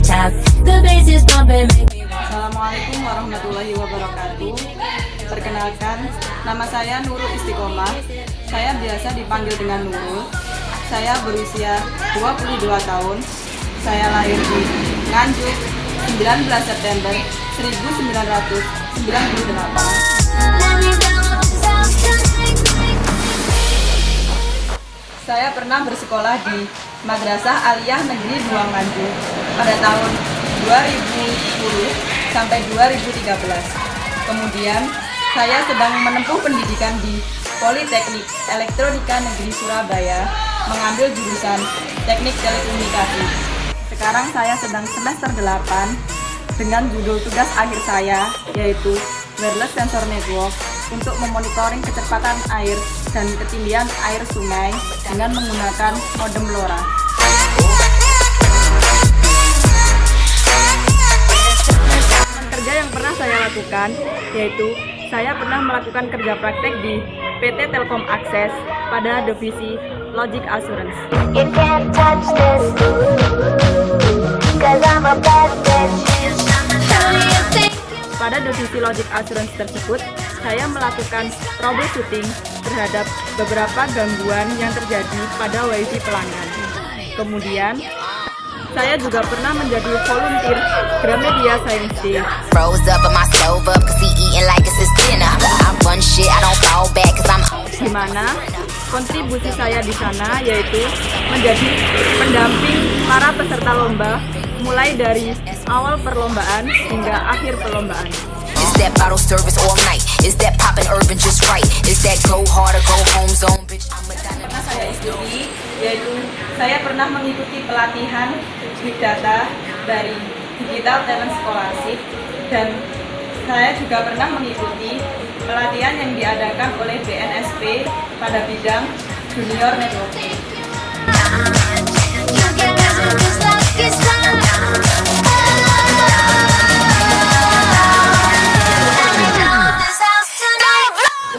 top. The bass is bumping, make me wanna. Assalamualaikum warahmatullahi wabarakatuh. Perkenalkan, nama saya Nurul Istiqomah. Saya biasa dipanggil dengan Nurul. Saya berusia 22 tahun. Saya lahir di Nganjuk 19 September 1998. Saya pernah bersekolah di Madrasah Aliyah Negeri 2 Nganjuk pada tahun 2010 sampai 2013. Kemudian saya sedang menempuh pendidikan di Politeknik Elektronika Negeri Surabaya, mengambil jurusan Teknik Telekomunikasi. Sekarang saya sedang semester 8 dengan judul tugas akhir saya yaitu Wireless Sensor Network untuk memonitoring kecepatan air dan ketinggian air sungai dengan menggunakan modem LoRa. Kerja yang pernah saya lakukan yaitu saya pernah melakukan kerja praktek di PT Telkom Akses pada divisi Logic Assurance. You can't touch this, 'cause I'm a bad bitch. Pada divisi Logic Assurance tersebut, saya melakukan troubleshooting terhadap beberapa gangguan yang terjadi pada WiFi pelanggan. Kemudian, saya juga pernah menjadi volunteer Gramedia Science Day. Froze up and my stove up cause he eating like it's his dinner. I run shit, I don't fall back cause I'm Di mana kontribusi saya di sana yaitu menjadi pendamping para peserta lomba mulai dari awal perlombaan hingga akhir perlombaan. Is that bottle service all night? Is that poppin' urban just right? Is that go hard or go home zone bitch? I'm a Pernah saya ikuti yaitu saya pernah mengikuti pelatihan Big Data dari Digital Talent Scholarship dan saya juga pernah mengikuti pelatihan yang diadakan oleh BNSP pada bidang Junior Networking.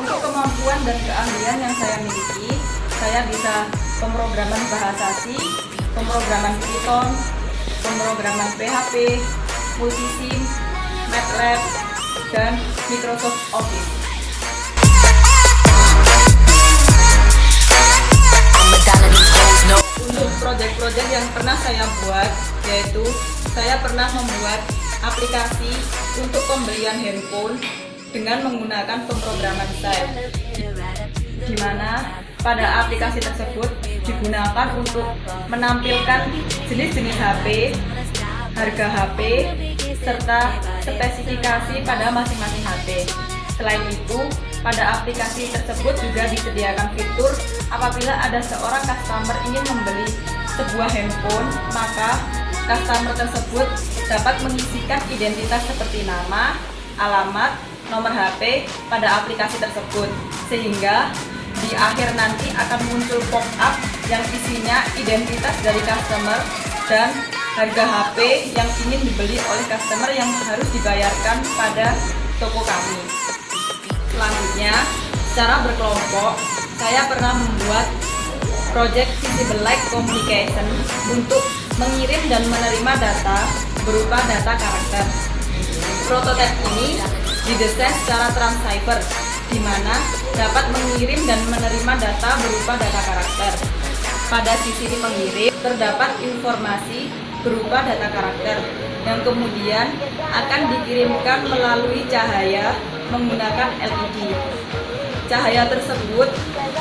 Untuk kemampuan dan keahlian yang saya miliki, saya bisa pemrograman bahasa C, pemrograman Python, pemrograman PHP, multisim, MATLAB, dan Microsoft Office. Untuk proyek-proyek yang pernah saya buat, yaitu saya pernah membuat aplikasi untuk pembelian handphone dengan menggunakan pemrograman Shell, di mana pada aplikasi tersebut digunakan untuk menampilkan jenis-jenis HP, harga HP, serta spesifikasi pada masing-masing HP. Selain itu, pada aplikasi tersebut juga disediakan fitur apabila ada seorang customer ingin membeli sebuah handphone, maka customer tersebut dapat mengisikan identitas seperti nama, alamat, nomor HP pada aplikasi tersebut, sehingga di akhir nanti akan muncul pop-up yang isinya identitas dari customer dan harga HP yang ingin dibeli oleh customer yang harus dibayarkan pada toko kami. Selanjutnya, secara berkelompok, saya pernah membuat project Visible Light Communication untuk mengirim dan menerima data berupa data karakter. Prototipe ini didesain secara transceiver, di mana dapat mengirim dan menerima data berupa data karakter. Pada sisi pengirim terdapat informasi berupa data karakter yang kemudian akan dikirimkan melalui cahaya menggunakan LED. Cahaya tersebut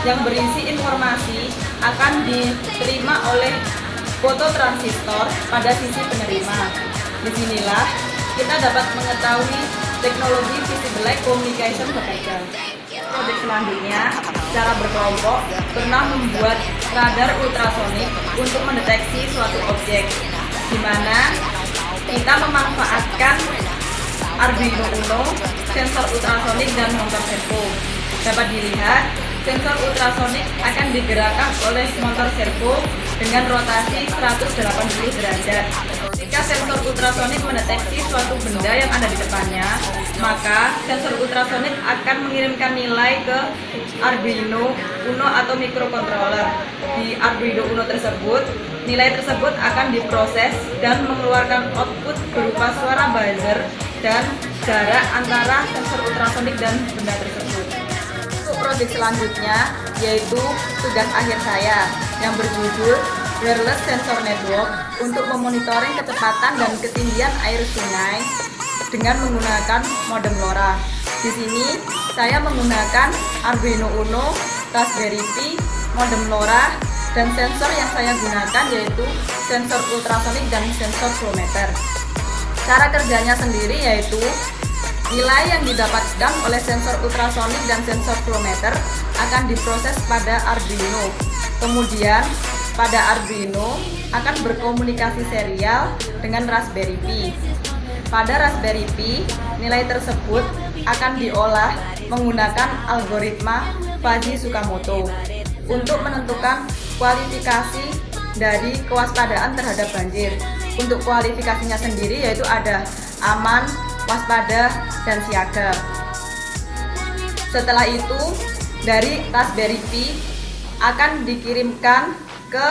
yang berisi informasi akan diterima oleh fototransistor pada sisi penerima. Disinilah kita dapat mengetahui teknologi Visible Light Communication bekerja. Proyek selanjutnya, secara berkelompok, pernah membuat radar ultrasonik untuk mendeteksi suatu objek, di mana kita memanfaatkan Arduino Uno, sensor ultrasonik, dan motor servo. Dapat dilihat, sensor ultrasonik akan digerakkan oleh motor servo dengan rotasi 180 derajat. Jika sensor ultrasonik mendeteksi suatu benda yang ada di depannya, maka sensor ultrasonik akan mengirimkan nilai ke Arduino Uno atau microcontroller. Di Arduino Uno tersebut, nilai tersebut akan diproses dan mengeluarkan output berupa suara buzzer dan jarak antara sensor ultrasonik dan benda tersebut. Untuk proyek selanjutnya yaitu tugas akhir saya yang berjudul Wireless Sensor Network untuk memonitoring kecepatan dan ketinggian air sungai dengan menggunakan modem LoRa. Di sini saya menggunakan Arduino Uno, Raspberry Pi, modem LoRa, dan sensor yang saya gunakan yaitu sensor ultrasonik dan sensor flow meter. Cara kerjanya sendiri yaitu nilai yang didapatkan oleh sensor ultrasonik dan sensor flow meter akan diproses pada Arduino. Kemudian pada Arduino akan berkomunikasi serial dengan Raspberry Pi. Pada Raspberry Pi, nilai tersebut akan diolah menggunakan algoritma Fujii-Tsukamoto untuk menentukan kualifikasi dari kewaspadaan terhadap banjir. Untuk kualifikasinya sendiri yaitu ada aman, waspada, dan siaga. Setelah itu, dari Raspberry Pi akan dikirimkan ke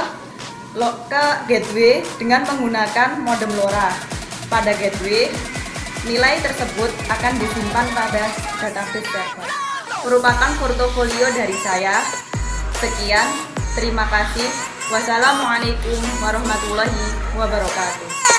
gateway dengan menggunakan modem LoRa. Pada gateway, nilai tersebut akan disimpan pada database server. Merupakan portofolio dari saya. Sekian, terima kasih. Wassalamualaikum warahmatullahi wabarakatuh.